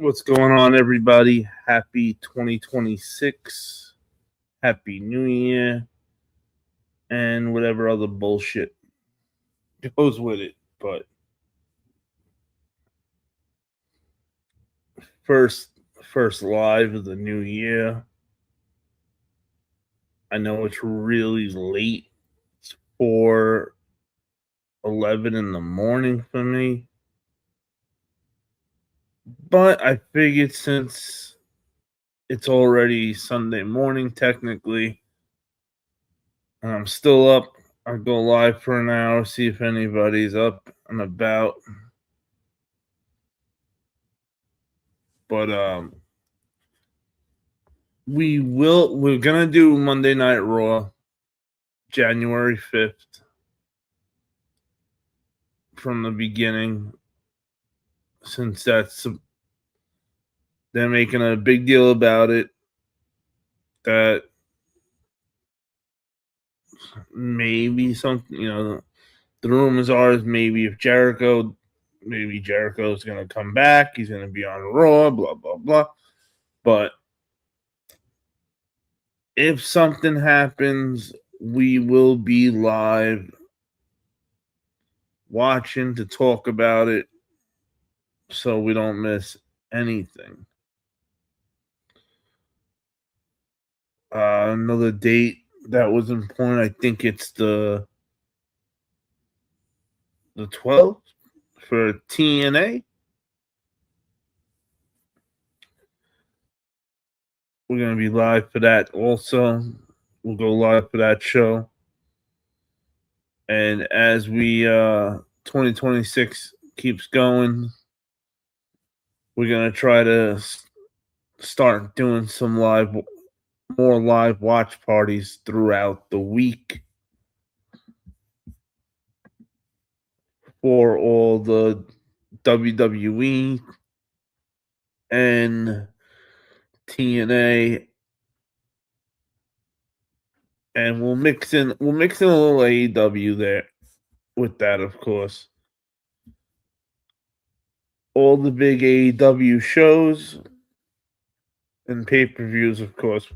What's going on, everybody? Happy 2026. Happy New Year. And whatever other bullshit goes with it. But first live of the new year. I know it's really late. It's 4:11 in the morning for me. But I figured since it's already Sunday morning, technically, and I'm still up, I'll go live for an hour, see if anybody's up and about. But we're gonna do Monday Night Raw, January 5th, from the beginning, since they're making a big deal about it, that maybe something, the rumors are maybe if Jericho's gonna come back, he's gonna be on Raw, blah blah blah. But if something happens, we will be live watching to talk about it so we don't miss anything. Another date that was important, I think it's the 12th for TNA. We're going to be live for that also. We'll go live for that show. And as 2026 keeps going, we're going to try to start doing some more live watch parties throughout the week for all the WWE and TNA, and we'll mix in a little AEW there with that, of course. All the big AEW shows and pay-per-views, of course,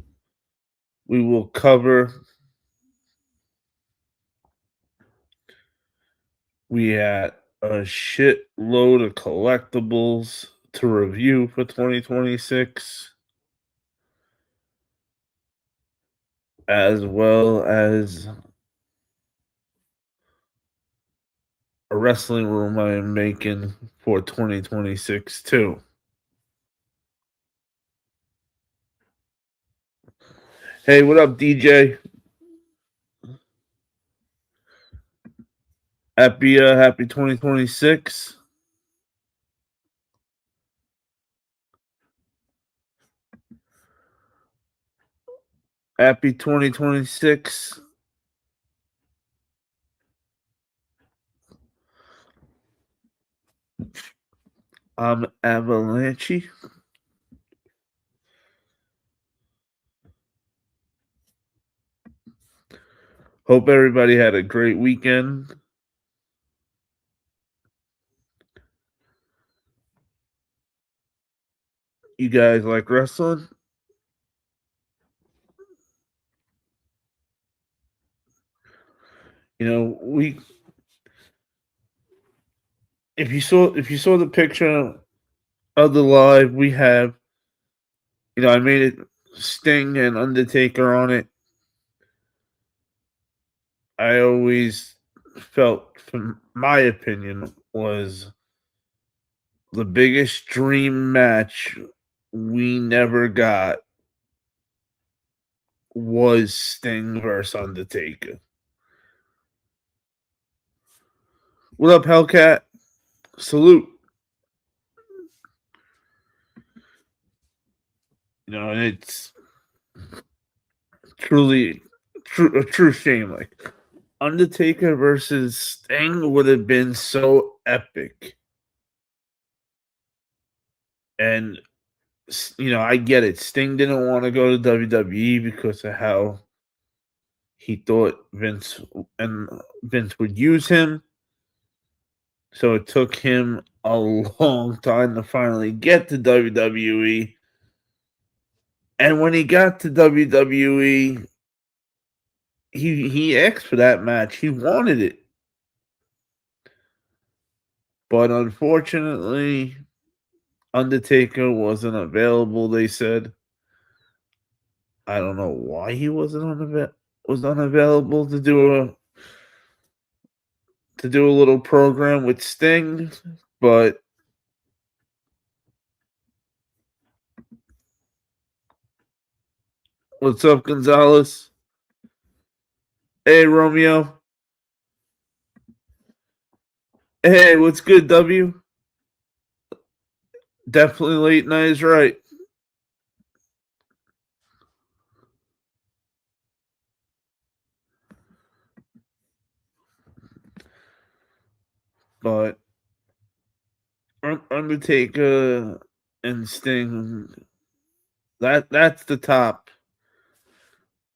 we will cover. We had a shitload of collectibles to review for 2026, as well as a wrestling room I am making for 2026 too. Hey, what up, DJ? Happy 2026. Happy 2026. I'm Avalanche. Hope everybody had a great weekend. You guys like wrestling? If you saw the picture of the live, we have, I made it Sting and Undertaker on it. I always felt, from my opinion, was the biggest dream match we never got was Sting versus Undertaker. What up, Hellcat? Salute. And it's truly a true shame. Like, Undertaker versus Sting would have been so epic. And, I get it. Sting didn't want to go to WWE because of how he thought Vince would use him. So it took him a long time to finally get to WWE. And when he got to WWE, he asked for that match. He wanted it. But unfortunately, Undertaker wasn't available, they said. I don't know why he was unavailable to do a little program with Sting, but what's up, Gonzalez? Hey, Romeo. Hey, what's good, W? Definitely late night is right. But Undertaker and Sting, that's the top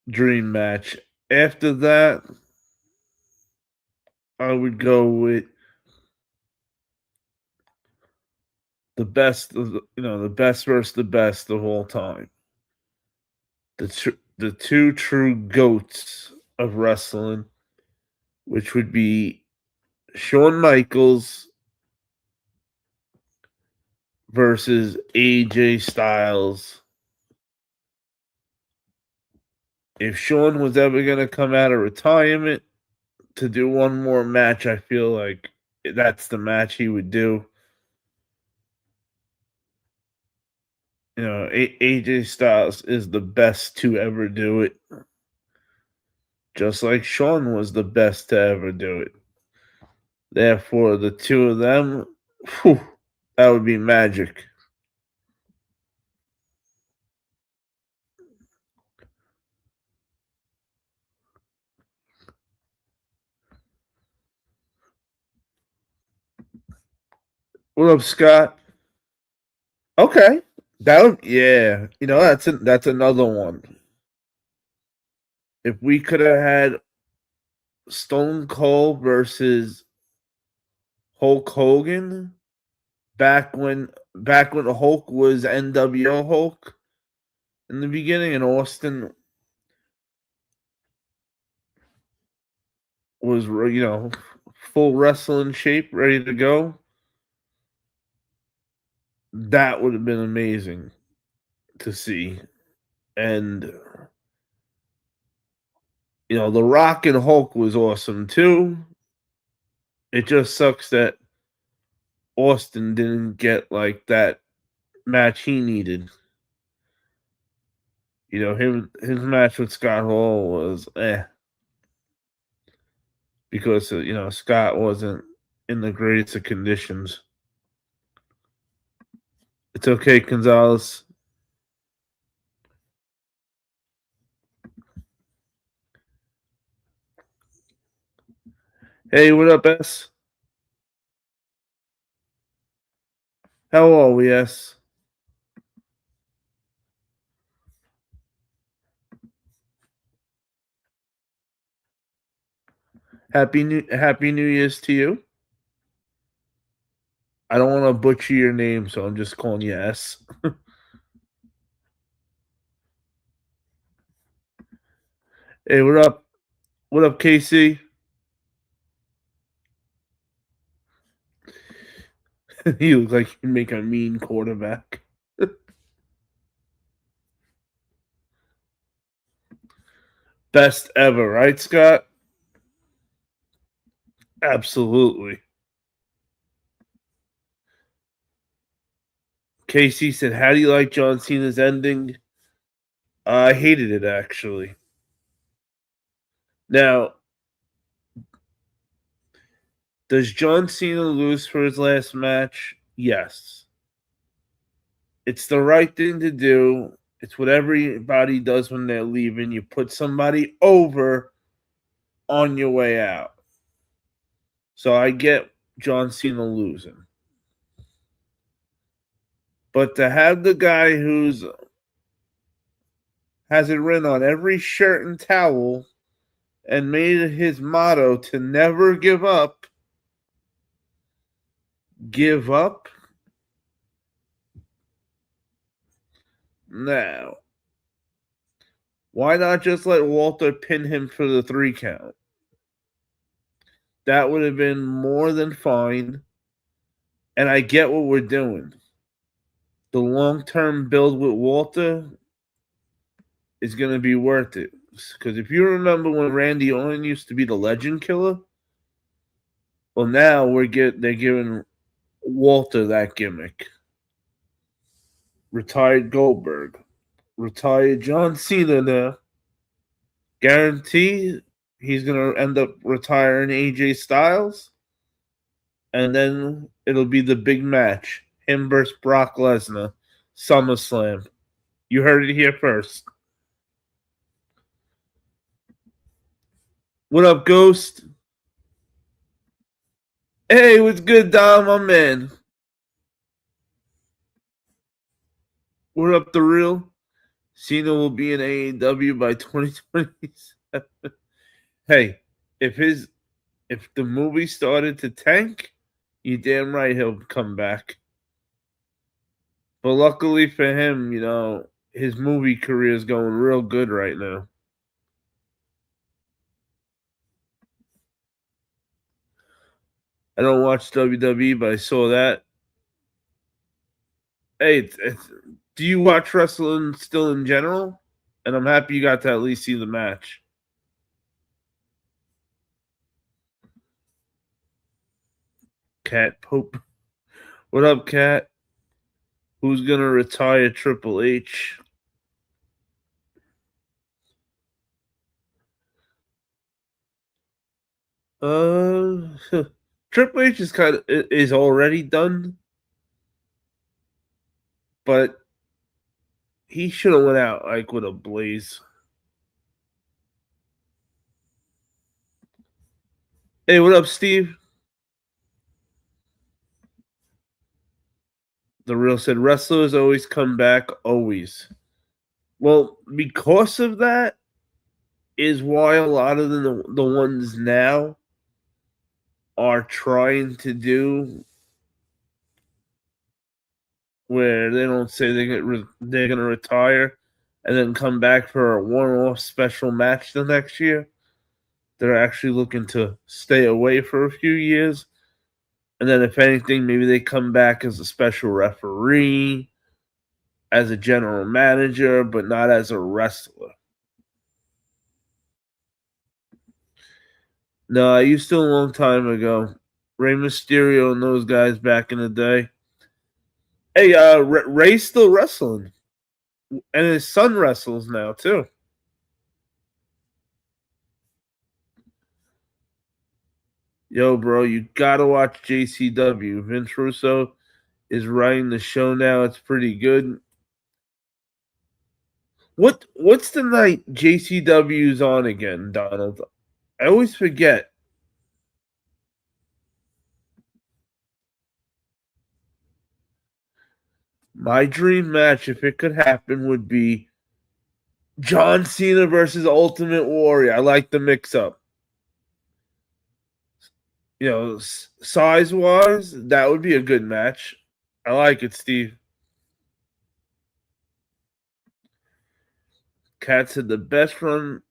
dream match. After that, I would go with the best of the best versus the best of all time. The two true goats of wrestling, which would be Shawn Michaels versus AJ Styles. If Shawn was ever going to come out of retirement to do one more match, I feel like that's the match he would do. AJ Styles is the best to ever do it, just like Shawn was the best to ever do it. Therefore, the two of them, whew, that would be magic. What up, Scott? Okay, yeah. That's another one. If we could have had Stone Cold versus Hulk Hogan back when Hulk was NWO Hulk in the beginning, and Austin was full wrestling shape, ready to go. That would have been amazing to see. And The Rock and Hulk was awesome too. It just sucks that Austin didn't get like that match he needed. His match with Scott Hall was because Scott wasn't in the greatest of conditions. It's okay, Gonzalez. Hey, what up, S? How are we, S? Happy New Year's to you. I don't want to butcher your name, so I'm just calling you S. Hey, what up? What up, KC? You look like you make a mean quarterback. Best ever, right, Scott? Absolutely. Casey said, "How do you like John Cena's ending?" I hated it actually. Now, does John Cena lose for his last match? Yes. It's the right thing to do. It's what everybody does when they're leaving. You put somebody over on your way out. So I get John Cena losing. But to have the guy who's has it written on every shirt and towel and made it his motto to never give up, give up? Now, why not just let Walter pin him for the 3 count? That would have been more than fine. And I get what we're doing. The long-term build with Walter is going to be worth it. Because if you remember when Randy Orton used to be the legend killer, well, now they're giving Walter that gimmick. Retired Goldberg, retired John Cena now. Guarantee he's going to end up retiring AJ Styles. And then it'll be the big match. Him versus Brock Lesnar. SummerSlam. You heard it here first. What up, Ghost? Hey, what's good, Dom, my man? What up, The Real? Cena will be in AEW by 2027. Hey, if the movie started to tank, you damn right he'll come back. But luckily for him, his movie career is going real good right now. I don't watch WWE, but I saw that. Hey, do you watch wrestling still in general? And I'm happy you got to at least see the match. Cat Pope. What up, Cat? Who's going to retire Triple H? Triple H is already done, but he should have went out like with a blaze. Hey, what up, Steve? The Real said wrestlers always come back, always. Well, because of that is why a lot of the ones now are trying to do where they don't say they're going to retire and then come back for a one-off special match the next year. They're actually looking to stay away for a few years. And then if anything, maybe they come back as a special referee, as a general manager, but not as a wrestler. No, I used to a long time ago. Rey Mysterio and those guys back in the day. Hey, Ray's still wrestling. And his son wrestles now, too. Yo, bro, you gotta watch JCW. Vince Russo is writing the show now. It's pretty good. What's the night JCW's on again, Donald? I always forget. My dream match, if it could happen, would be John Cena versus Ultimate Warrior. I like the mix-up. Size-wise, that would be a good match. I like it, Steve. Kat said the best run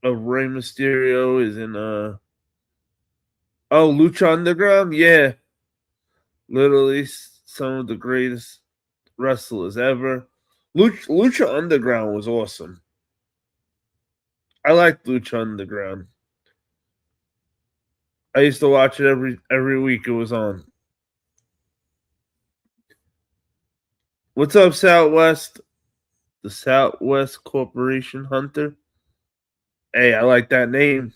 of Rey Mysterio is in Lucha Underground? Yeah. Literally some of the greatest wrestlers ever. Lucha Underground was awesome. I liked Lucha Underground. I used to watch it every week it was on. What's up, Southwest? The Southwest Corporation Hunter. Hey, I like that name.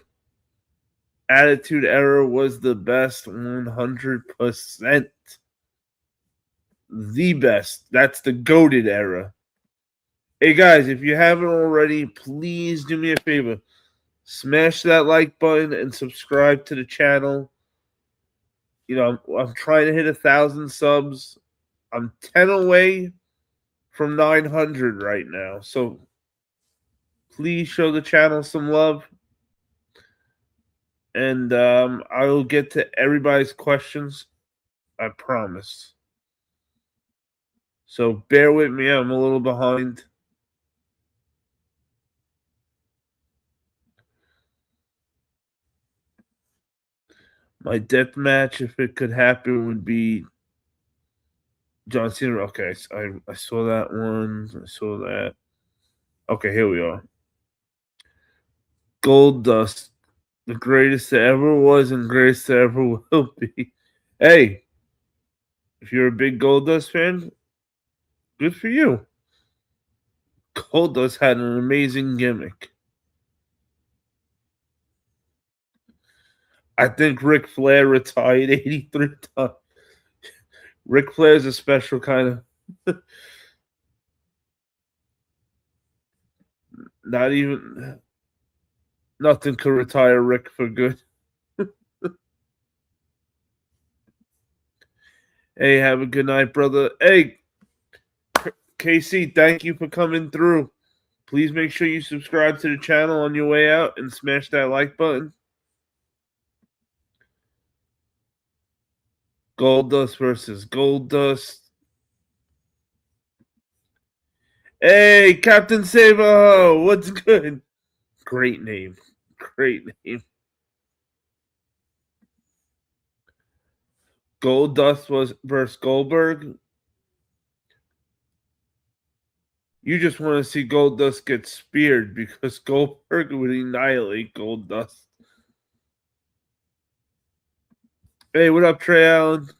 Attitude Era was the best 100%. The best. That's the goated era. Hey, guys, if you haven't already, please do me a favor. Smash that like button and subscribe to the channel. I'm trying to hit 1,000 subs. I'm 10 away from 900 right now. So please show the channel some love. And I will get to everybody's questions. I promise. So bear with me. I'm a little behind. My death match, if it could happen, would be John Cena. Okay, I saw that one. I saw that. Okay, here we are. Gold Dust, the greatest that ever was and greatest that ever will be. Hey, if you're a big Gold Dust fan, good for you. Gold Dust had an amazing gimmick. I think Ric Flair retired 83 times. Ric Flair's a special kind of. Not even. Nothing could retire Rick for good. Hey, have a good night, brother. Hey, KC, thank you for coming through. Please make sure you subscribe to the channel on your way out and smash that like button. Goldust versus Goldust. Hey, Captain Sabo, what's good? Great name. Great name. Goldust was versus Goldberg. You just want to see Goldust get speared because Goldberg would annihilate Goldust. Hey, what up, Trey Allen?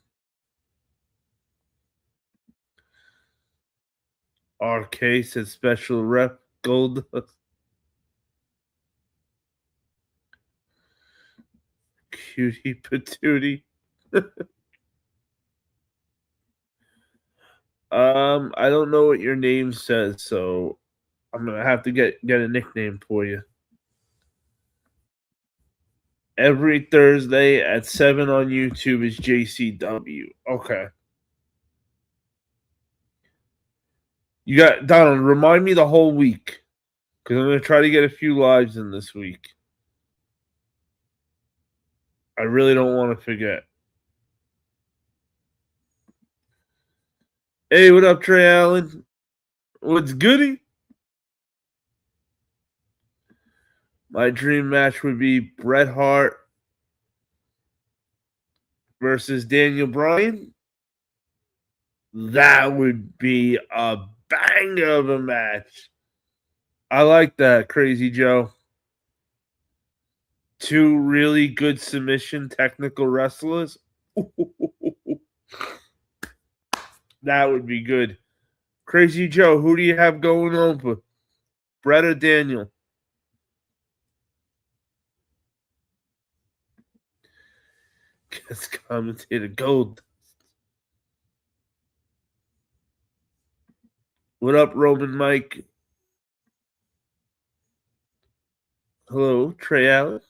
RK said special rep Goldust. Cutie patootie. I don't know what your name says, so I'm gonna have to get a nickname for you. Every Thursday at 7 on YouTube is JCW. Okay. You got Donald, remind me the whole week. Because I'm gonna try to get a few lives in this week. I really don't want to forget. Hey, what up, Trey Allen? What's goody? My dream match would be Bret Hart versus Daniel Bryan. That would be a banger of a match. I like that, Crazy Joe. Two really good submission technical wrestlers. That would be good. Crazy Joe, who do you have going over? Bret or Daniel? Guest commentator Gold. What up, Roman Mike? Hello, Trey Allen.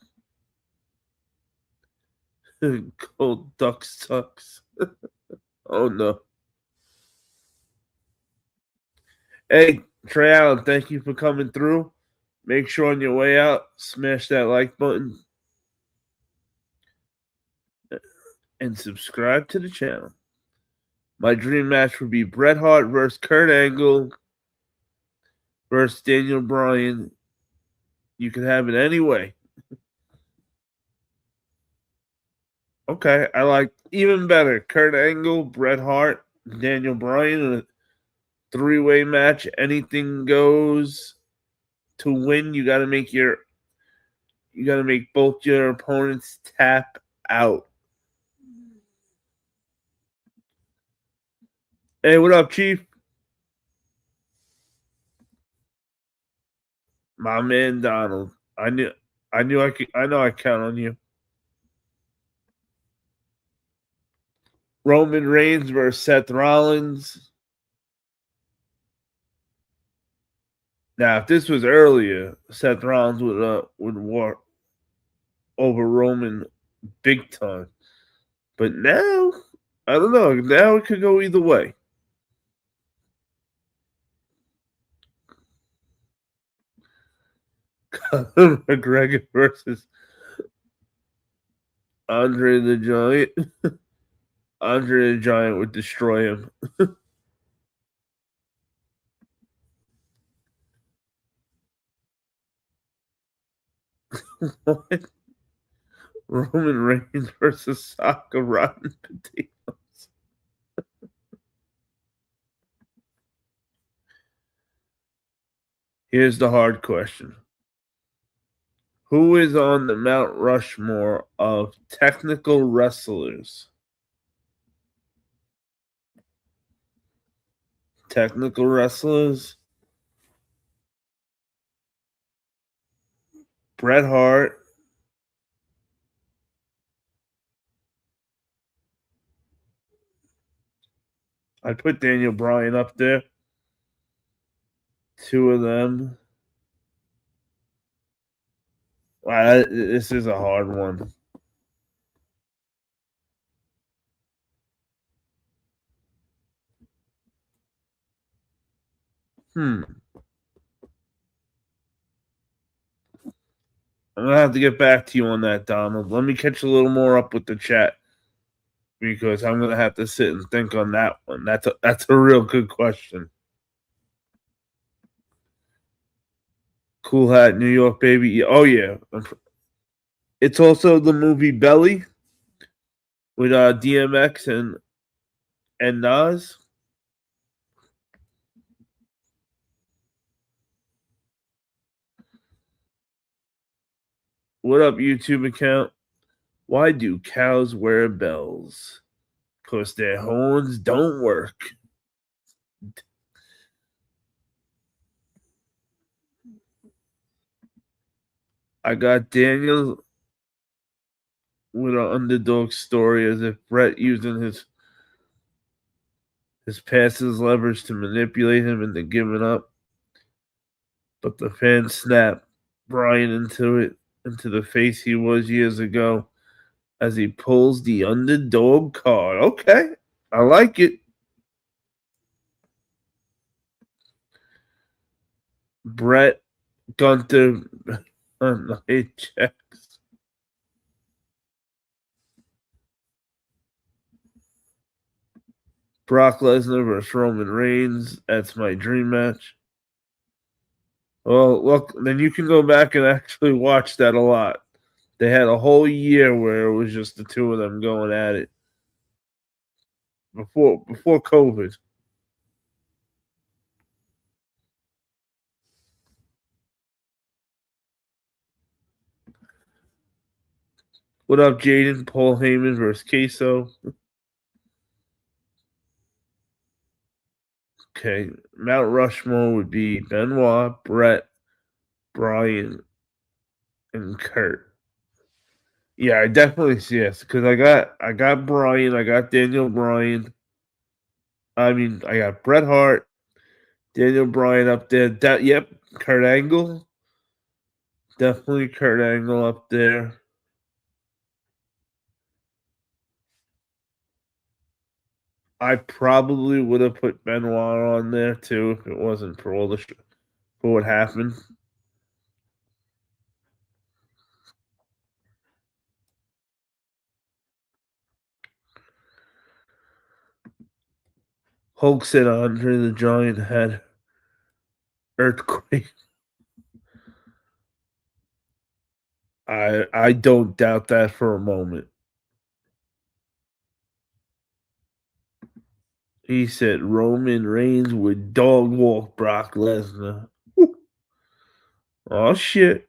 Gold Duck sucks. Oh no. Hey, Trey Allen, thank you for coming through. Make sure on your way out, smash that like button and subscribe to the channel. My dream match would be Bret Hart versus Kurt Angle versus Daniel Bryan. You can have it any way. Okay, I like even better. Kurt Angle, Bret Hart, Daniel Bryan in a three-way match. Anything goes. To win, you gotta make both your opponents tap out. Hey, what up, Chief? My man Donald. I know I count on you. Roman Reigns versus Seth Rollins. Now, if this was earlier, Seth Rollins would war over Roman big time. But now, I don't know. Now it could go either way. Conor McGregor versus Andre the Giant. Andre the Giant would destroy him. What? Roman Reigns versus Sokka Rotten Potatoes. Here's the hard question. Who is on the Mount Rushmore of technical wrestlers? Technical wrestlers? Bret Hart. I put Daniel Bryan up there. Two of them. Wow, this is a hard one. I'm gonna have to get back to you on that, Donald. Let me catch a little more up with the chat because I'm gonna have to sit and think on that one. That's a real good question. Cool Hat, New York, baby. Oh yeah, it's also the movie Belly with DMX and Nas. What up, YouTube account? Why do cows wear bells? Because their horns don't work. I got Daniel with an underdog story as if Brett using his passes leverage to manipulate him into giving up. But the fans snapped Bryan into the face he was years ago as he pulls the underdog card. Okay, I like it. Brett Gunther on the hit checks. Brock Lesnar versus Roman Reigns. That's my dream match. Well, look, then you can go back and actually watch that a lot. They had a whole year where it was just the two of them going at it before COVID. What up, Jaden? Paul Heyman versus Queso. Okay, Mount Rushmore would be Benoit, Brett, Bryan, and Kurt. Yeah, I definitely see this because I got Bryan, I got Daniel Bryan. I mean, I got Bret Hart, Daniel Bryan up there. Yep, Kurt Angle. Definitely Kurt Angle up there. I probably would have put Benoit on there too if it wasn't for for what happened. Hulk said Andre the Giant had earthquake. I don't doubt that for a moment. He said Roman Reigns would dog walk Brock Lesnar. Oh shit.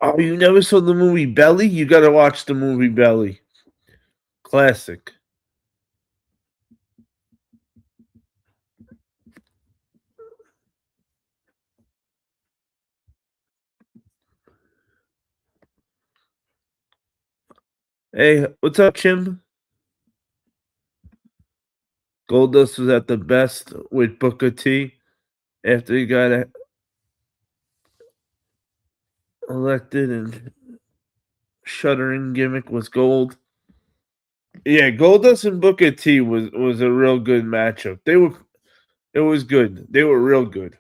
Oh, you never saw the movie Belly? You gotta watch the movie Belly. Classic. Hey, what's up, Chim? Goldust was at the best with Booker T after he got elected, and shuddering gimmick was gold. Yeah, Goldust and Booker T was a real good matchup. It was good. They were real good.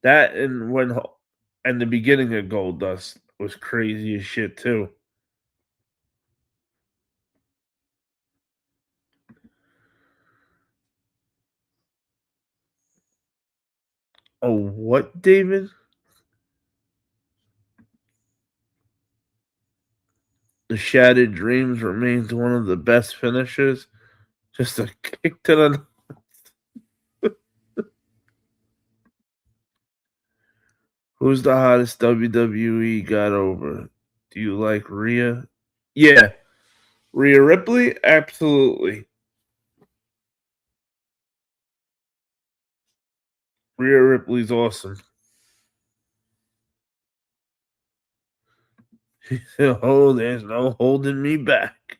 That and the beginning of Goldust was crazy as shit too. Oh, what, David? The Shattered Dreams remains one of the best finishers. Just a kick to the. Who's the hottest WWE got over? Do you like Rhea? Yeah, Rhea Ripley? Absolutely. Rhea Ripley's awesome. She said, oh, there's no holding me back.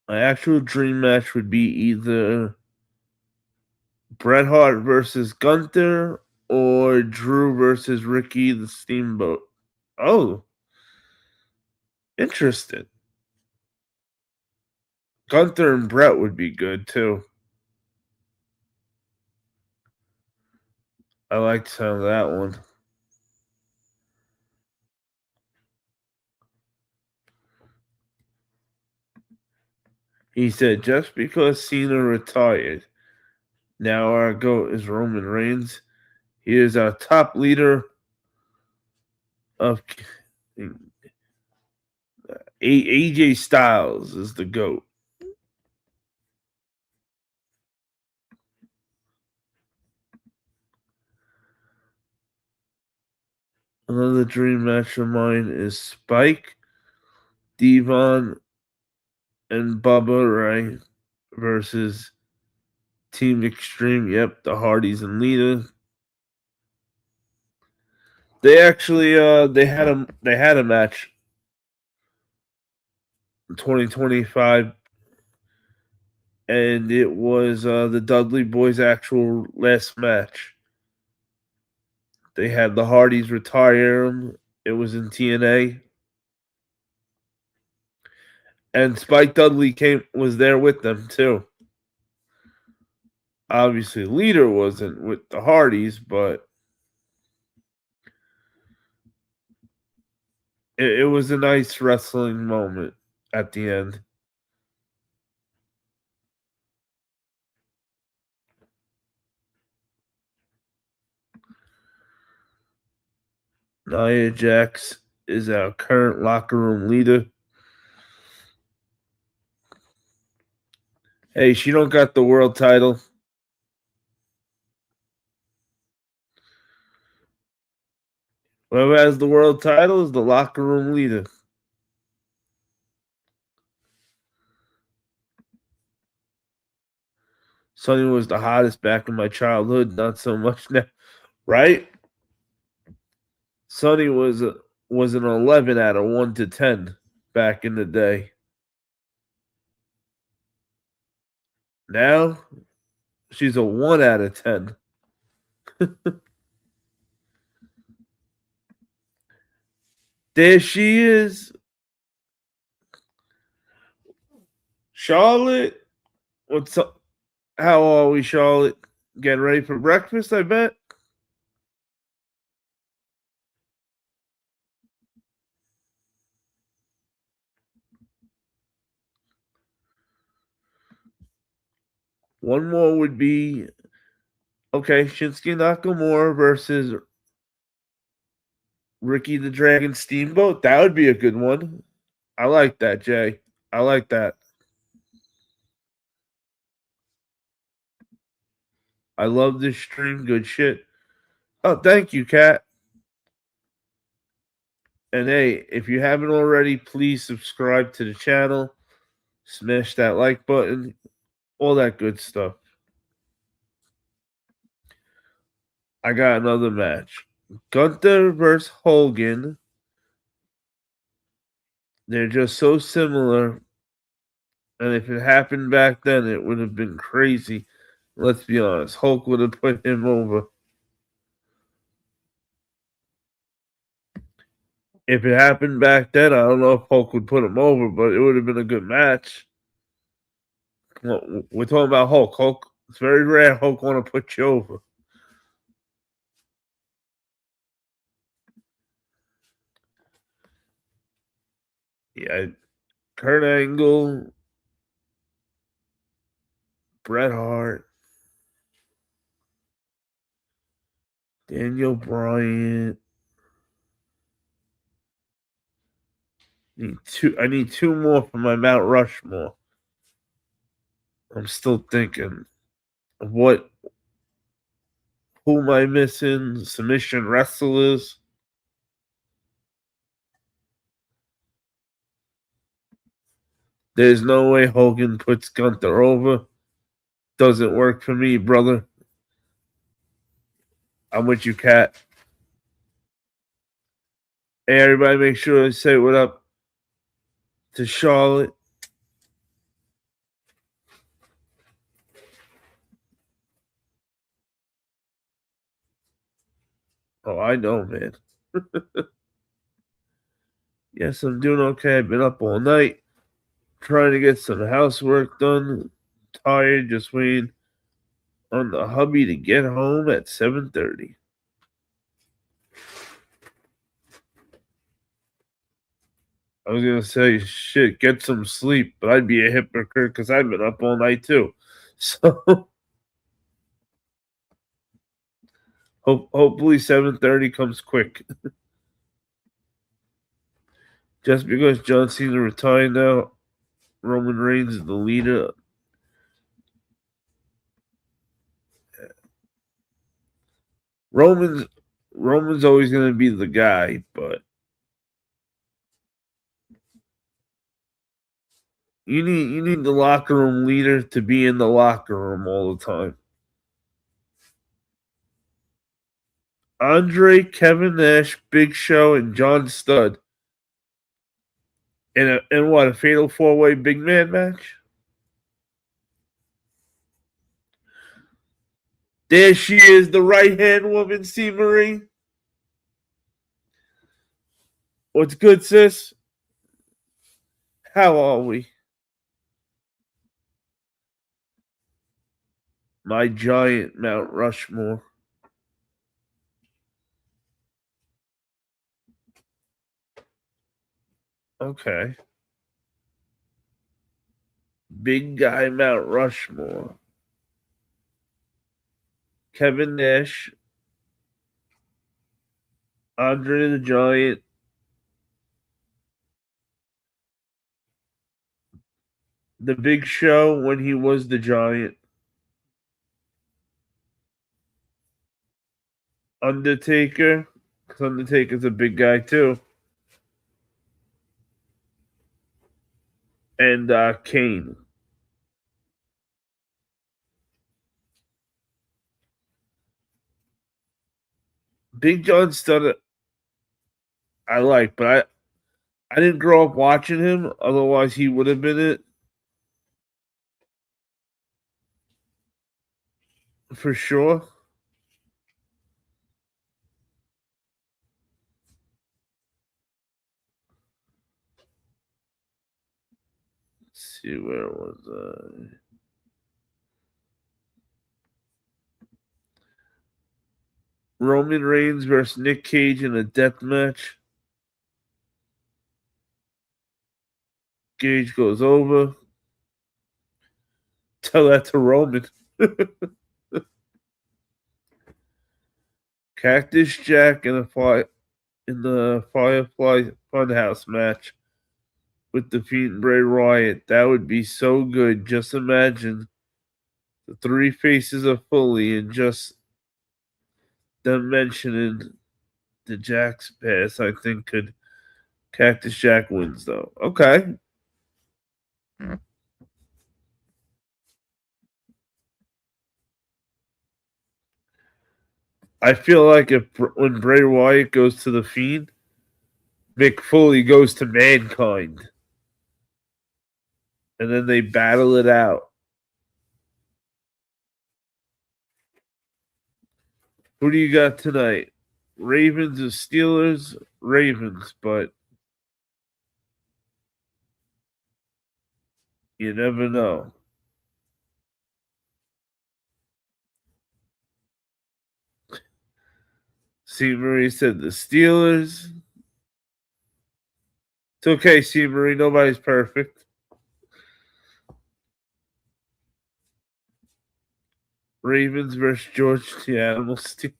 My actual dream match would be either Bret Hart versus Gunther or Drew versus Ricky the Steamboat. Oh, interesting. Gunther and Bret would be good too. I liked some of that one. He said, just because Cena retired, now our GOAT is Roman Reigns. He is our top leader of AJ Styles is the GOAT. Another dream match of mine is Spike, Devon, and Bubba Ray versus Team Extreme. Yep, the Hardys and Lita. They actually they had a match in 2025, and it was the Dudley Boys' actual last match. They had the Hardys retire him. It was in TNA, and Spike Dudley was there with them too. Obviously, Lita wasn't with the Hardys, but it was a nice wrestling moment at the end. Nia Jax is our current locker room leader. Hey, she don't got the world title. Whoever has the world title is the locker room leader. Sonny was the hottest back in my childhood, not so much now, right? Sonny was an 11 out of 1 to 10 back in the day. Now she's a 1 out of 10. There she is. Charlotte, what's up? How are we, Charlotte? Getting ready for breakfast, I bet. One more would be okay, Shinsuke Nakamura versus Ricky the Dragon Steamboat. That would be a good one. I like that, Jay. I like that. I love this stream. Good shit. Oh, thank you, Kat. And hey, if you haven't already, please subscribe to the channel. Smash that like button. All that good stuff. I got another match. Gunther versus Hogan. They're just so similar. And if it happened back then, it would have been crazy. Let's be honest. Hulk would have put him over. If it happened back then, I don't know if Hulk would put him over, but it would have been a good match. We're talking about Hulk. Hulk It's very rare Hulk want to put you over. Yeah, Kurt Angle, Bret Hart, Daniel Bryan. I need two more for my Mount Rushmore. I'm still thinking of who am I missing? Submission wrestlers. There's no way Hogan puts Gunther over. Doesn't work for me, brother. I'm with you, Cat. Hey, everybody, make sure to say what up to Charlotte. Oh, I know, man. Yes, I'm doing okay. I've been up all night trying to get some housework done. Tired, just waiting on the hubby to get home at 7:30. I was gonna say, shit, get some sleep, but I'd be a hypocrite because I've been up all night too. So hopefully 7:30 comes quick. Just because John Cena retired now, Roman Reigns is the leader. Roman's Roman's always gonna be the guy, but you need the locker room leader to be in the locker room all the time. Andre, Kevin Nash, Big Show, and John Studd in what, a fatal four-way big man match? There she is, the right hand woman, C. Marie. What's good, sis? How are we? My giant Mount Rushmore. Okay. Big guy Mount Rushmore. Kevin Nash, Andre the Giant, the Big Show when he was the Giant, Undertaker, because Undertaker's a big guy too, and Kane. Big John Studd, I like, but I didn't grow up watching him. Otherwise, he would have been it for sure. Let's see, where was I? Roman Reigns versus Nick Cage in a death match. Cage goes over. Tell that to Roman. Cactus Jack in the Firefly Funhouse match with defeating Bray Wyatt. That would be so good. Just imagine the three faces of Foley and just them mentioning the Jack's pass. I think could Cactus Jack wins though. Okay. I feel like if when Bray Wyatt goes to the Fiend, Mick Foley goes to Mankind, and then they battle it out. Who do you got tonight? Ravens or Steelers? Ravens, but you never know. C. Marie said the Steelers. It's okay, C. Marie. Nobody's perfect. Ravens versus George the Animal Steel.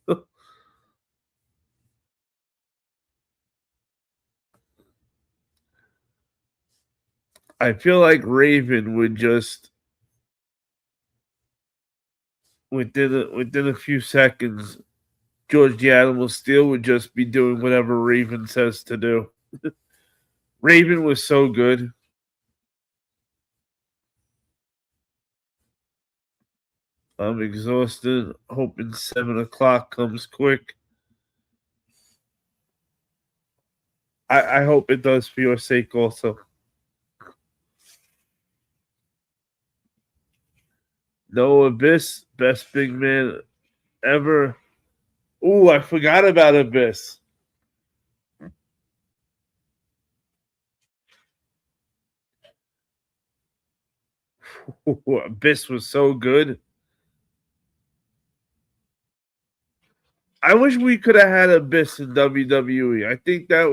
I feel like Raven would just within a few seconds, George the Animal Steel would just be doing whatever Raven says to do. Raven was so good. I'm exhausted. Hoping 7 o'clock comes quick. I hope it does for your sake also. No Abyss, best big man ever. Ooh, I forgot about Abyss. Ooh, Abyss was so good. I wish we could have had Abyss in WWE. I think that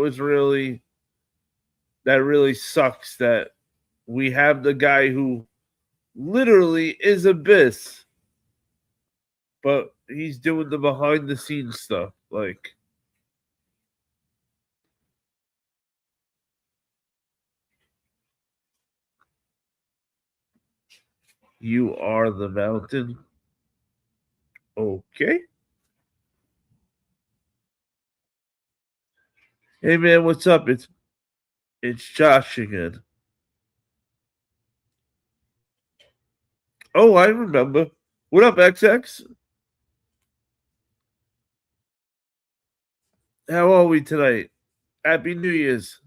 really sucks that we have the guy who literally is Abyss, but he's doing the behind the scenes stuff. Like, you are the mountain. Okay. Hey man, what's up? It's Josh again. Oh, I remember. What up, XX? How are we tonight? Happy New Year's.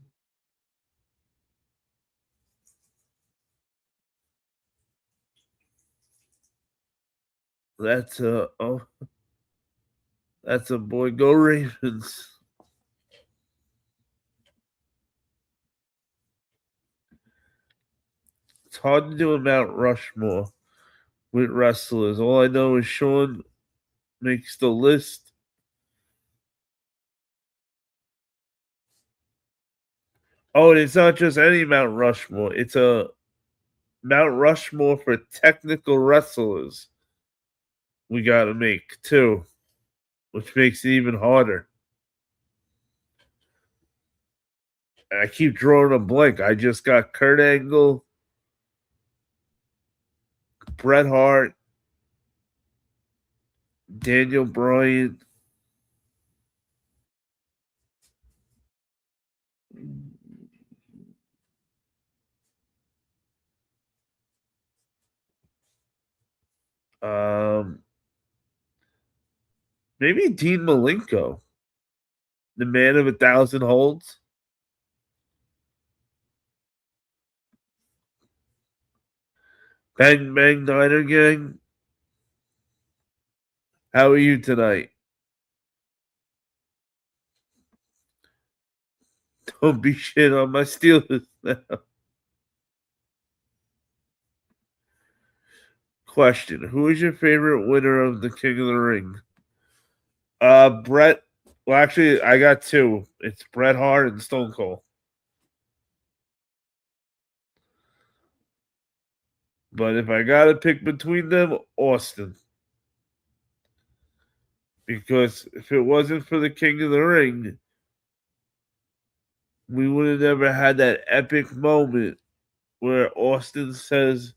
That's a oh, that's a boy. Go Ravens. It's hard to do a Mount Rushmore with wrestlers. All I know is Sean makes the list. Oh, and it's not just any Mount Rushmore. It's a Mount Rushmore for technical wrestlers. We got to make too, which makes it even harder. I keep drawing a blank. I just got Kurt Angle, Bret Hart, Daniel Bryan. Um, maybe Dean Malenko, the man of 1,000 holds. Bang Bang Niner Gang. How are you tonight? Don't be shit on my Steelers now. Question: who is your favorite winner of the King of the Ring? Brett. Well, actually, I got two. It's Bret Hart and Stone Cold. But if I gotta pick between them, Austin. Because if it wasn't for the King of the Ring, we would have never had that epic moment where Austin says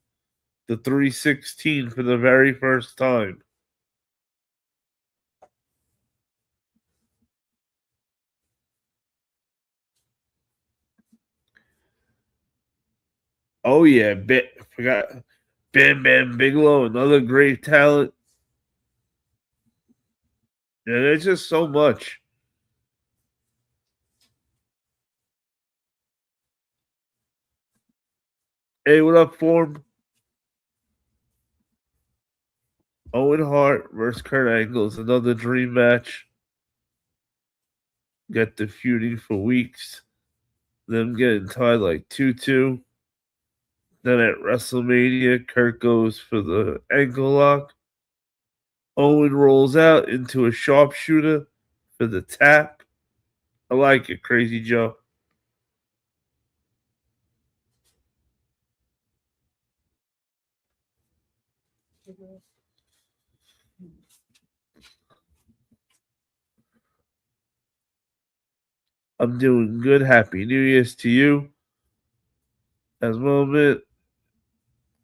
the 316 for the very first time. Oh yeah, forgot Bam Bam Bigelow, another great talent. Yeah, there's just so much. Hey, what up, Form? Owen Hart versus Kurt Angle is another dream match. Get the feuding for weeks. Them getting tied like 2-2. Then at WrestleMania, Kurt goes for the ankle lock. Owen rolls out into a sharpshooter, for the tap. I like it, Crazy Joe. I'm doing good. Happy New Year's to you as well, man.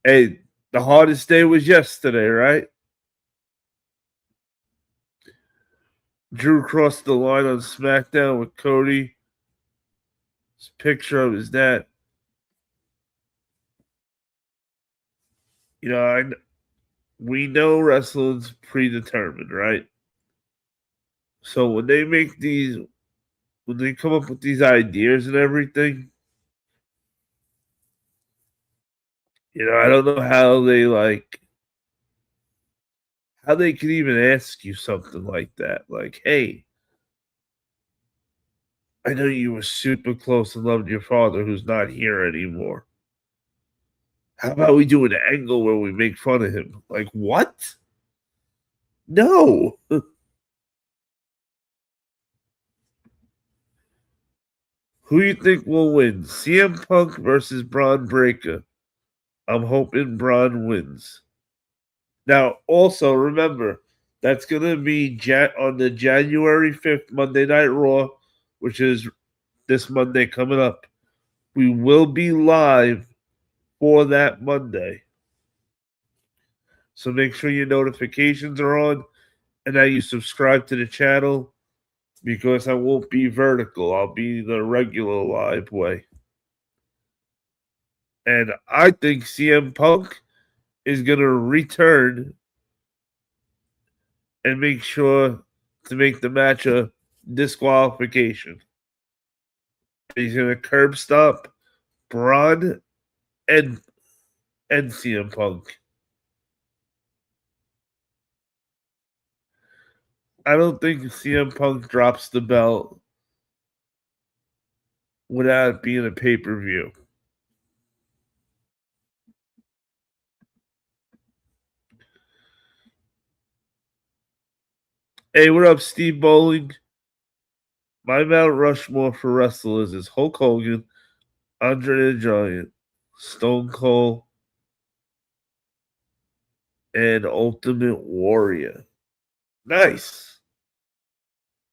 Hey, the hardest day was yesterday, right? Drew crossed the line on SmackDown with Cody. His picture of his dad. You know, we know wrestling's predetermined, right? So when they come up with these ideas and everything, I don't know how they could even ask you something like that. Like, hey, I know you were super close and loved your father who's not here anymore. How about we do an angle where we make fun of him? Like, what? No. Who you think will win? CM Punk versus Braun Breaker. I'm hoping Braun wins. Now, also remember, that's going to be on the January 5th Monday Night Raw, which is this Monday coming up. We will be live for that Monday. So make sure your notifications are on and that you subscribe to the channel because I won't be vertical. I'll be the regular live way. And I think CM Punk is going to return and make sure to make the match a disqualification. He's going to curb stop Braun and CM Punk. I don't think CM Punk drops the belt without it being a pay-per-view. Hey, what up, Steve Bowling? My Mount Rushmore for wrestlers is Hulk Hogan, Andre the Giant, Stone Cold, and Ultimate Warrior. Nice.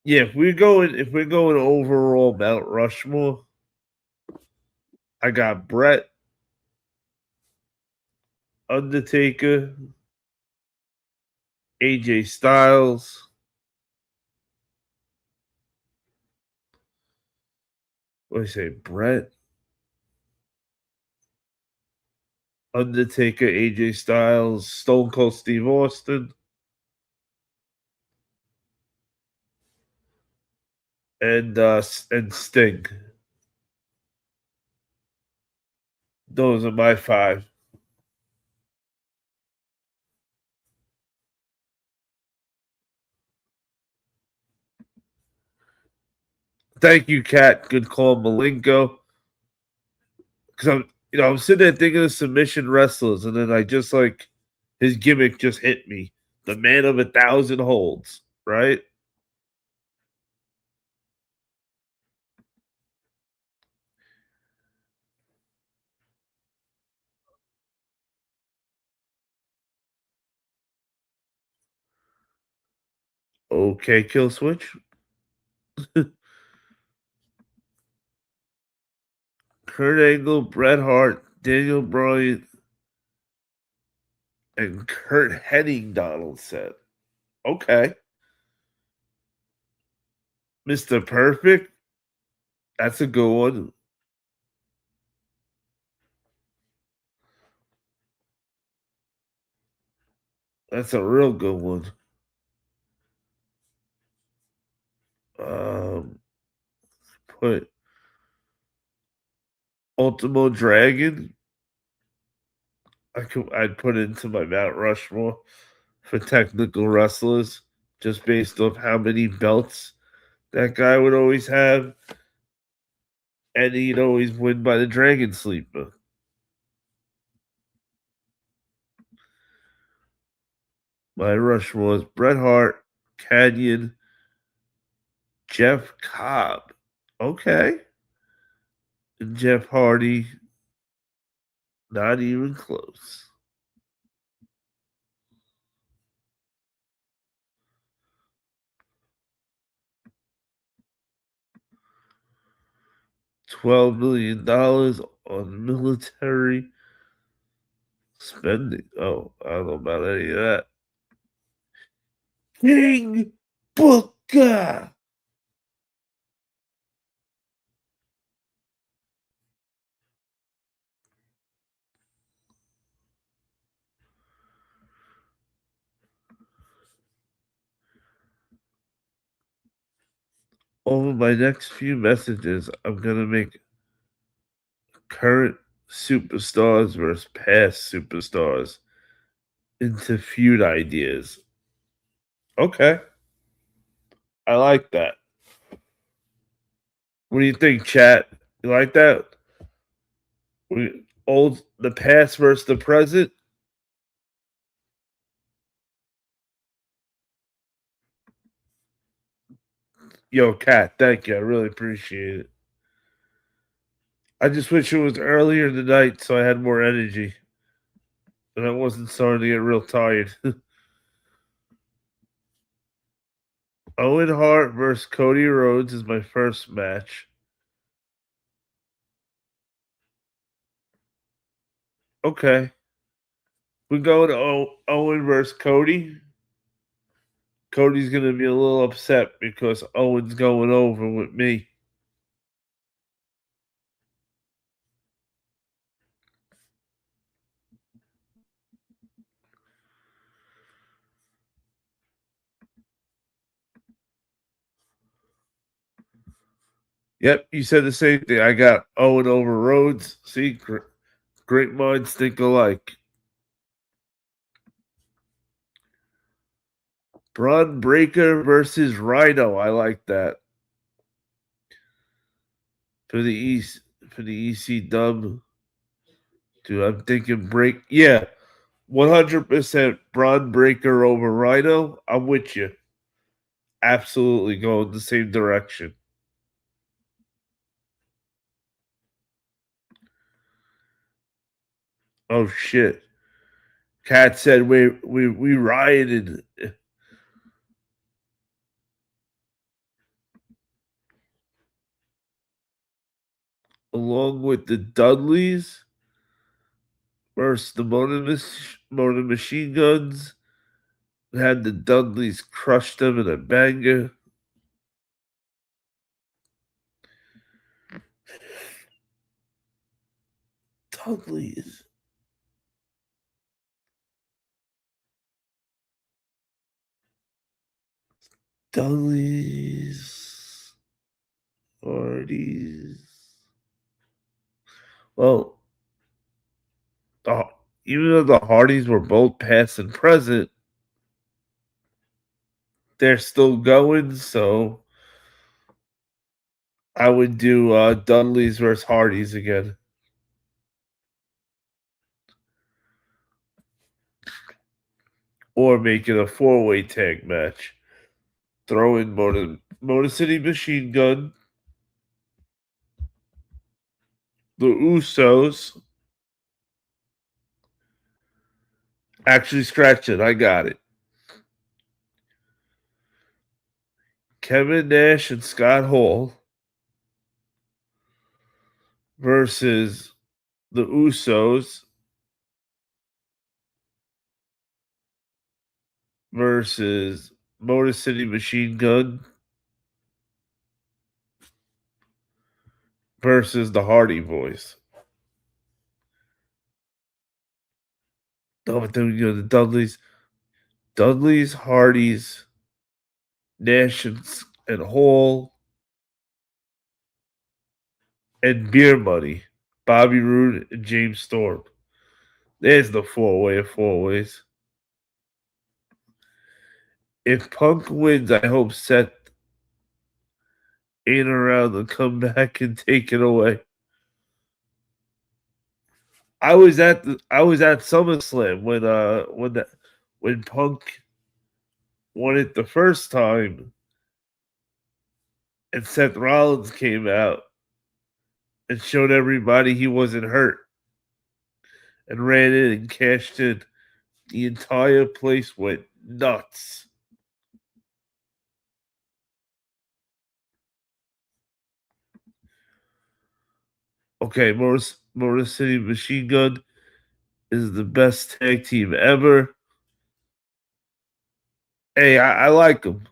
Yeah, if we're going overall Mount Rushmore, I got Brett, Undertaker, AJ Styles. What do I say? Brett, Undertaker, AJ Styles, Stone Cold Steve Austin, and Sting. Those are my five. Thank you, Kat. Good call, Malenko. Because I'm sitting there thinking of submission wrestlers, and then I just his gimmick just hit me. The man of 1,000 holds, right? Okay, kill switch. Kurt Angle, Bret Hart, Daniel Bryan, and Kurt Hennig. Donald said, "Okay, Mr. Perfect. That's a good one. That's a real good one." Um, put Ultimo Dragon. I'd put into my Mount Rushmore for technical wrestlers, just based off how many belts that guy would always have, and he'd always win by the Dragon Sleeper. My Rushmore is Bret Hart, Canyon, Jeff Cobb. Okay. And Jeff Hardy, not even close. $12 million on military spending. Oh, I don't know about any of that. King Booker. Over my next few messages, I'm going to make current superstars versus past superstars into feud ideas. Okay. I like that. What do you think, chat? You like that? The past versus the present? Yo, Cat, thank you. I really appreciate it. I just wish it was earlier in the night so I had more energy and I wasn't starting to get real tired. Owen Hart versus Cody Rhodes is my first match. Okay. We go to Owen versus Cody. Cody's going to be a little upset because Owen's going over with me. Yep, you said the same thing. I got Owen over Rhodes. See, great minds think alike. Braun Breaker versus Rhino. I like that. For the East, for the EC dub. Dude, I'm thinking break. Yeah, 100% Braun Breaker over Rhino. I'm with you. Absolutely going the same direction. Oh shit. Cat said we rioted. Along with the Dudleys versus the Motor Machine Guns. Had the Dudleys crush them in a banger. Dudleys. Dudleys. Hardys. Well, the, even though the Hardys were both past and present, they're still going. So I would do Dudleys versus Hardys again. Or make it a four-way tag match. Throw in Motor City Machine Gun, the Usos. Actually, scratch it. I got it. Kevin Nash and Scott Hall versus the Usos versus Motor City Machine Gun versus the Hardy Boys. Oh, but then the Dudleys, Hardys, Nash and Hall, and Beer Money, Bobby Roode and James Storm. There's the four-way of four ways. If Punk wins, I hope Seth ain't around to come back and take it away. I was at SummerSlam when Punk won it the first time, and Seth Rollins came out and showed everybody he wasn't hurt and ran in and cashed in. The entire place went nuts. Okay, Motor City Machine Gun is the best tag team ever. Hey, I like them.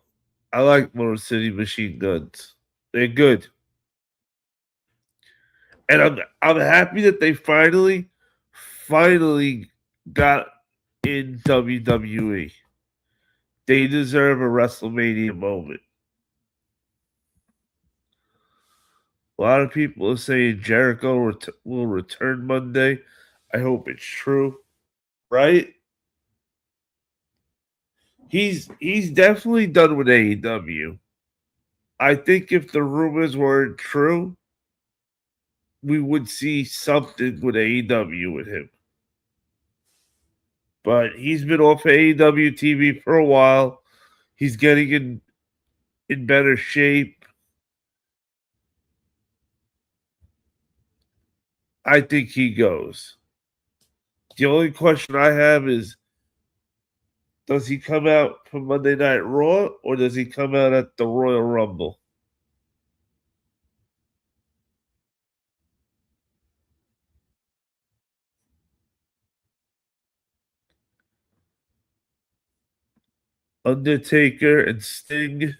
I like Motor City Machine Guns. They're good, and I'm happy that they finally got in WWE. They deserve a WrestleMania moment. A lot of people are saying Jericho will return Monday. I hope it's true. Right? He's definitely done with AEW. I think if the rumors weren't true, we would see something with AEW with him. But he's been off AEW TV for a while. He's getting in better shape. I think he goes. The only question I have is, does he come out for Monday Night Raw or does he come out at the Royal Rumble? Undertaker and Sting.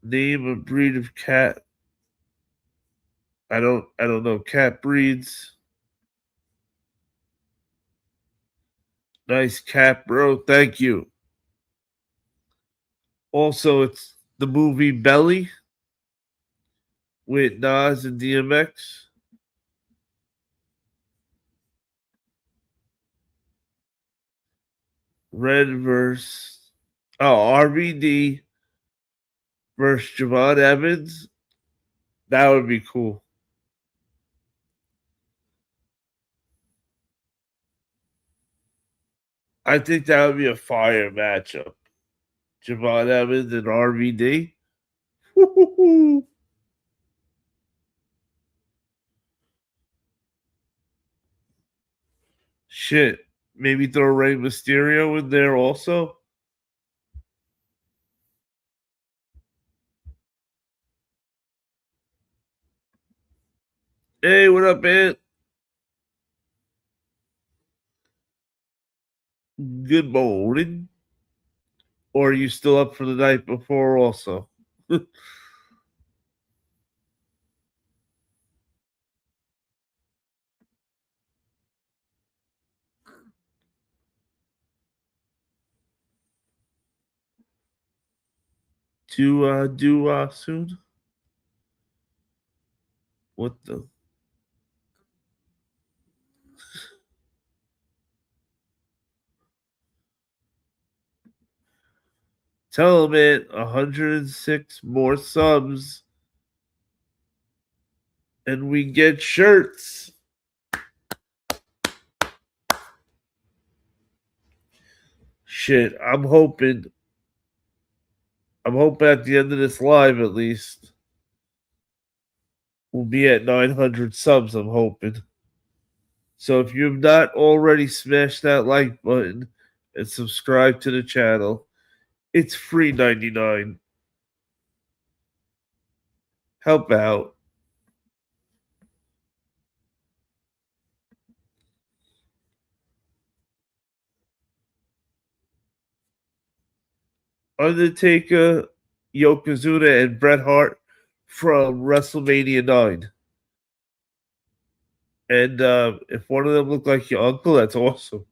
Name a breed of cat. I don't know cat breeds. Nice cat, bro. Thank you. Also, it's the movie Belly with Nas and DMX. Red versus RVD versus Javon Evans. That would be cool. I think that would be a fire matchup. Javon Evans and RVD. Shit. Maybe throw Rey Mysterio in there also. Hey, what up, man? Good morning. Or are you still up for the night before also? To do soon? What the? Tell him it 106 more subs and we get shirts. Shit, I'm hoping at the end of this live at least we'll be at 900 subs, I'm hoping. So if you've not already smashed that like button and subscribe to the channel, it's free 99. Help out. Undertaker, Yokozuna, and Bret Hart from WrestleMania 9. And if one of them looked like your uncle, that's awesome.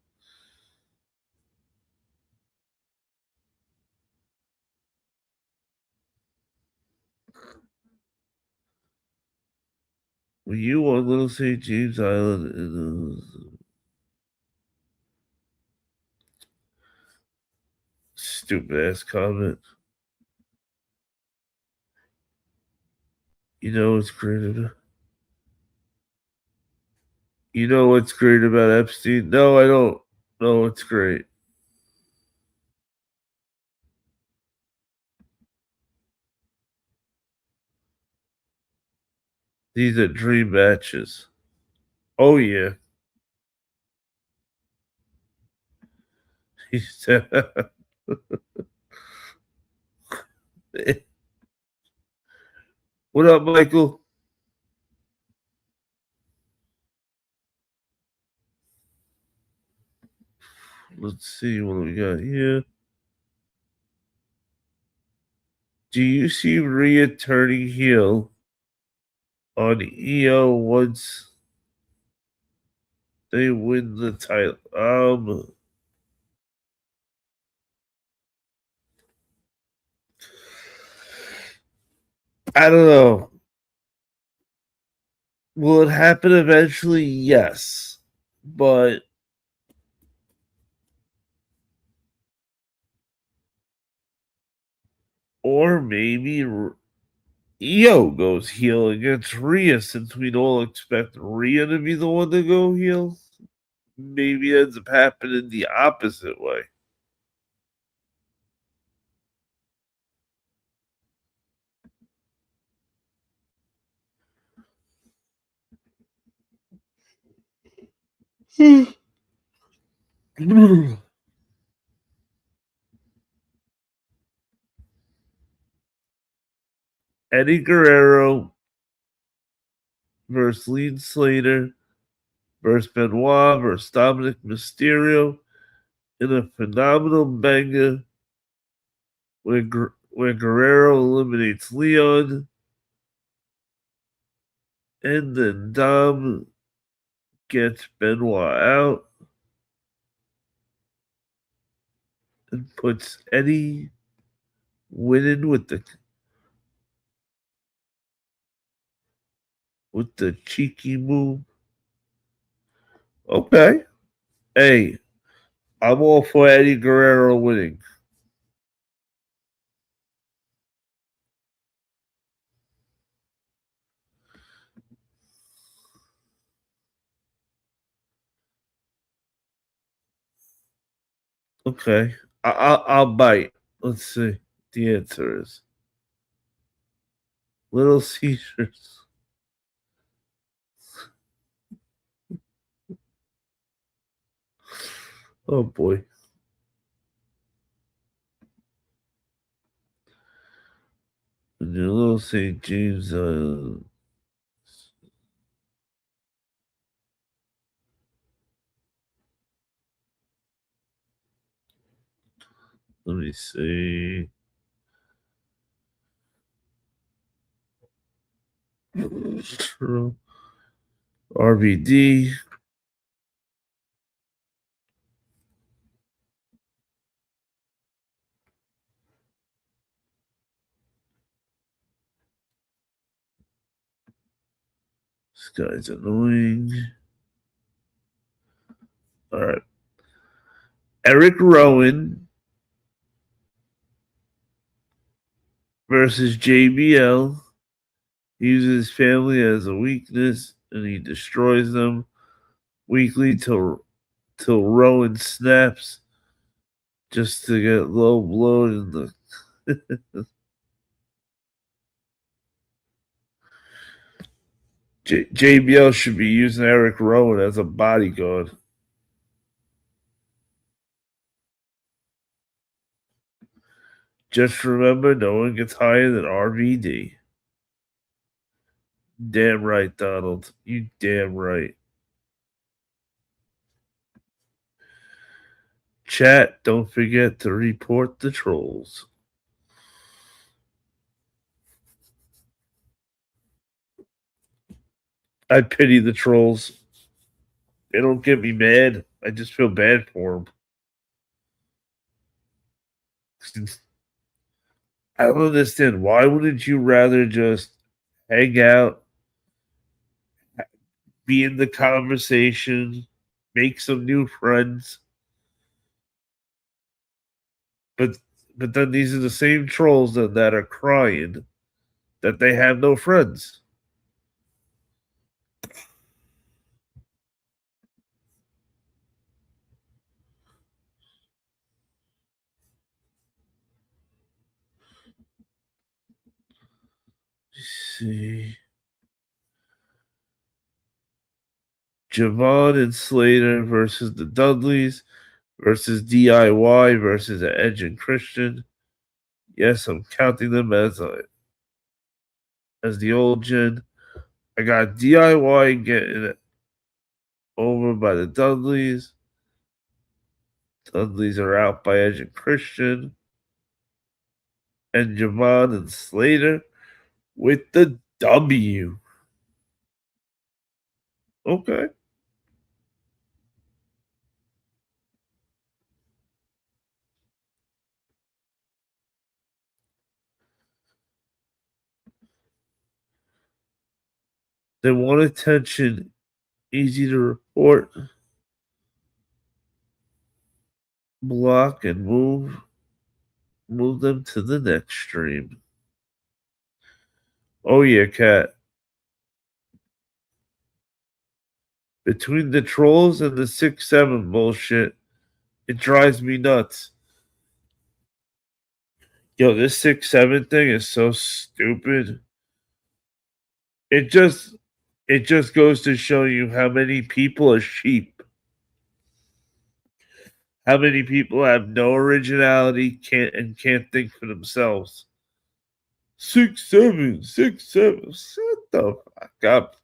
Were you on Little St. James Island? Stupid ass comment. You know what's great about You know what's great about Epstein? No, I don't. Oh, it's great. These are dream matches. Oh yeah. He said, "What up, Michael? Let's see what we got here. Do you see Rhea turning heel on EO once they win the title?" I don't know. Will it happen eventually? Yes, but or maybe Io goes heel against Rhea since we'd all expect Rhea to be the one to go heel. Maybe it ends up happening the opposite way. Eddie Guerrero versus Lean Slater versus Benoit versus Dominic Mysterio in a phenomenal banger where Guerrero eliminates Leon and then Dom gets Benoit out and puts Eddie winning with the cheeky move. Okay. Hey, I'm all for Eddie Guerrero winning. Okay. I'll bite. Let's see. The answer is Little Caesars. Oh boy. The Little St. James. Let me see. RVD. This guy's annoying. All right. Eric Rowan versus JBL. He uses his family as a weakness and he destroys them weekly till Rowan snaps just to get low blown in the JBL should be using Eric Rowan as a bodyguard. Just remember, no one gets higher than RVD. Damn right, Donald. You damn right. Chat, don't forget to report the trolls. I pity the trolls. They don't get me mad. I just feel bad for them. I don't understand. Why wouldn't you rather just hang out, be in the conversation, make some new friends? But but then these are the same trolls that are crying that they have no friends. see. Javon and Slater versus the Dudleys versus DIY versus Edge and Christian. Yes, I'm counting them as the old gen. I got DIY getting it over by the Dudleys. Dudleys are out by Edge and Christian. And Javon and Slater with the W. Okay. They want attention, easy to report, block, and move them to the next stream. Oh yeah, Cat. Between the trolls and the 6-7 bullshit, it drives me nuts. Yo, this 6-7 thing is so stupid. It just goes to show you how many people are sheep. How many people have no originality, can't think for themselves. 6-7, 6-7. Shut the fuck up.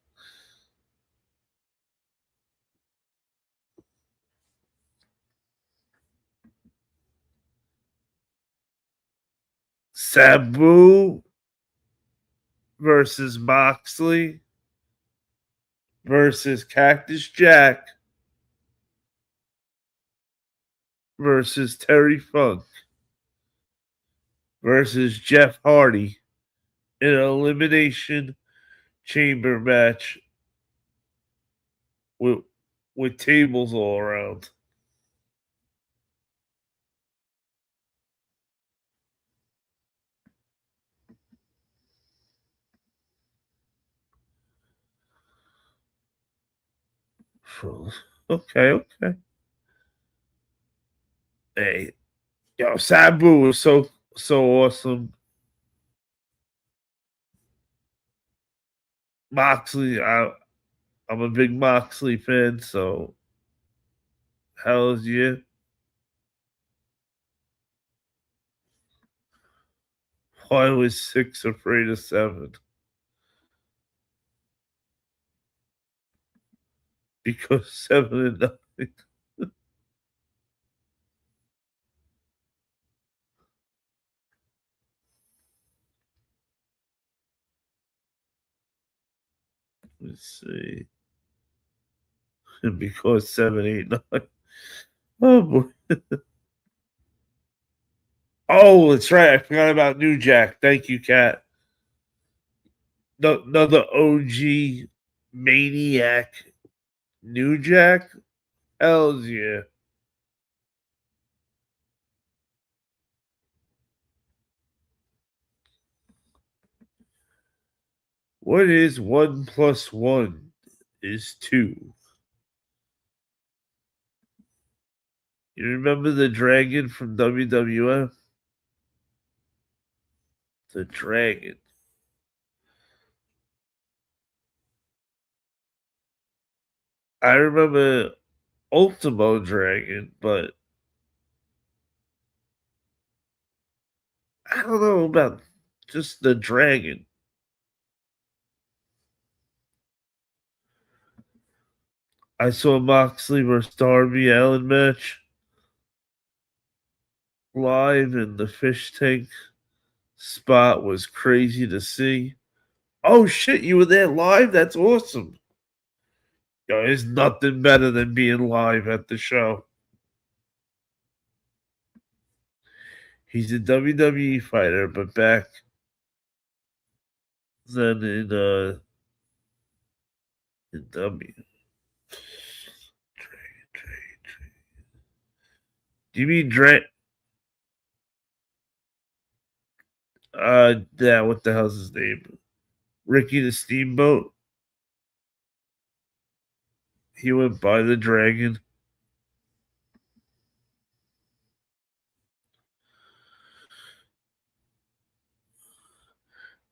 Sabu versus Moxley versus Cactus Jack versus Terry Funk versus Jeff Hardy in an elimination chamber match with tables all around. Okay. Hey, yo, Sabu was so awesome. Moxley, I'm a big Moxley fan, so hell's yeah. Why was 6 afraid of 7? Because 7 and 9. Let's see. Because 7, 8, 9. Oh boy. Oh, that's right. I forgot about New Jack. Thank you, Kat. Another OG maniac. New Jack? Hells yeah. What is 1 plus 1 is 2? You remember the dragon from WWF? The dragon. I remember Ultimo Dragon, but I don't know about just the dragon. I saw Moxley versus Darby Allin match live, and the fish tank spot was crazy to see. Oh shit, you were there live? That's awesome. Yo, there's nothing better than being live at the show. He's a WWE fighter, but back then in W. Do you mean Dre? Yeah, what the hell's his name? Ricky the Steamboat. He went by the dragon.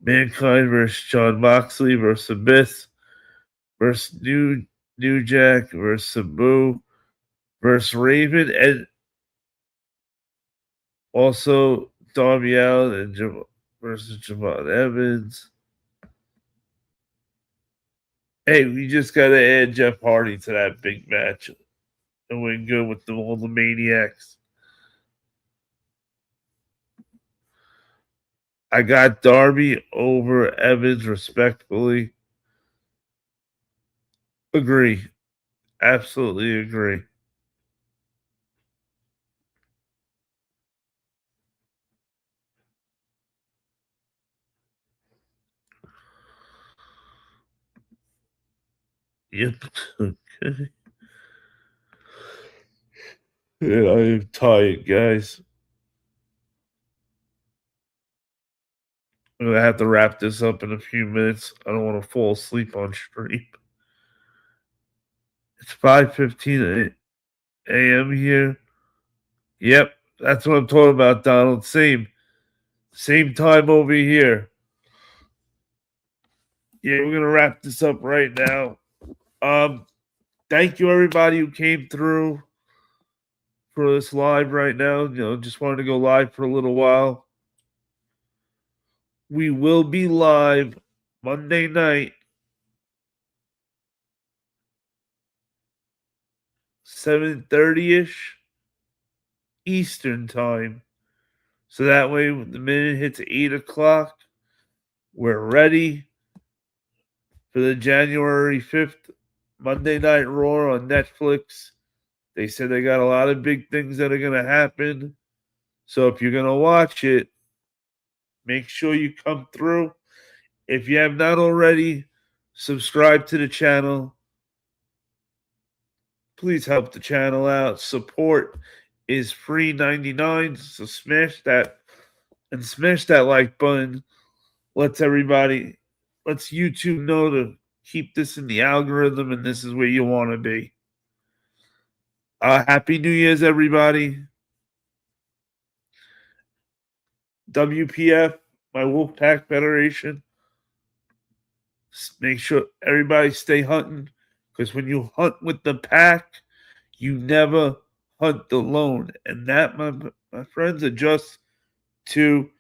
Mankind versus John Moxley versus Abyss versus New Jack versus Sabu versus Raven, and also Darby Allin and versus Javon Evans. Hey, we just got to add Jeff Hardy to that big match, and we're good with all the maniacs. I got Darby over Evans respectfully. Agree. Absolutely agree. Yep. Okay. Yeah, I'm tired, guys. I'm gonna have to wrap this up in a few minutes. I don't want to fall asleep on stream. It's 5:15 a.m. here. Yep, that's what I'm talking about, Donald. Same time over here. Yeah, we're gonna wrap this up right now. Thank you everybody who came through for this live right now. Just wanted to go live for a little while. We will be live Monday night, 7:30ish Eastern time. So that way, when the minute hits 8 o'clock, we're ready for the January 5th Monday Night Raw on Netflix. They said they got a lot of big things that are going to happen. So if you're going to watch it, make sure you come through. If you have not already, subscribe to the channel. Please help the channel out. Support is free 99. So smash that like button. Let's YouTube know to keep this in the algorithm, and this is where you want to be. Happy New Year's, everybody. WPF, my Wolfpack Federation. Make sure everybody stay hunting, because when you hunt with the pack, you never hunt alone. And that, my friends, adjusts to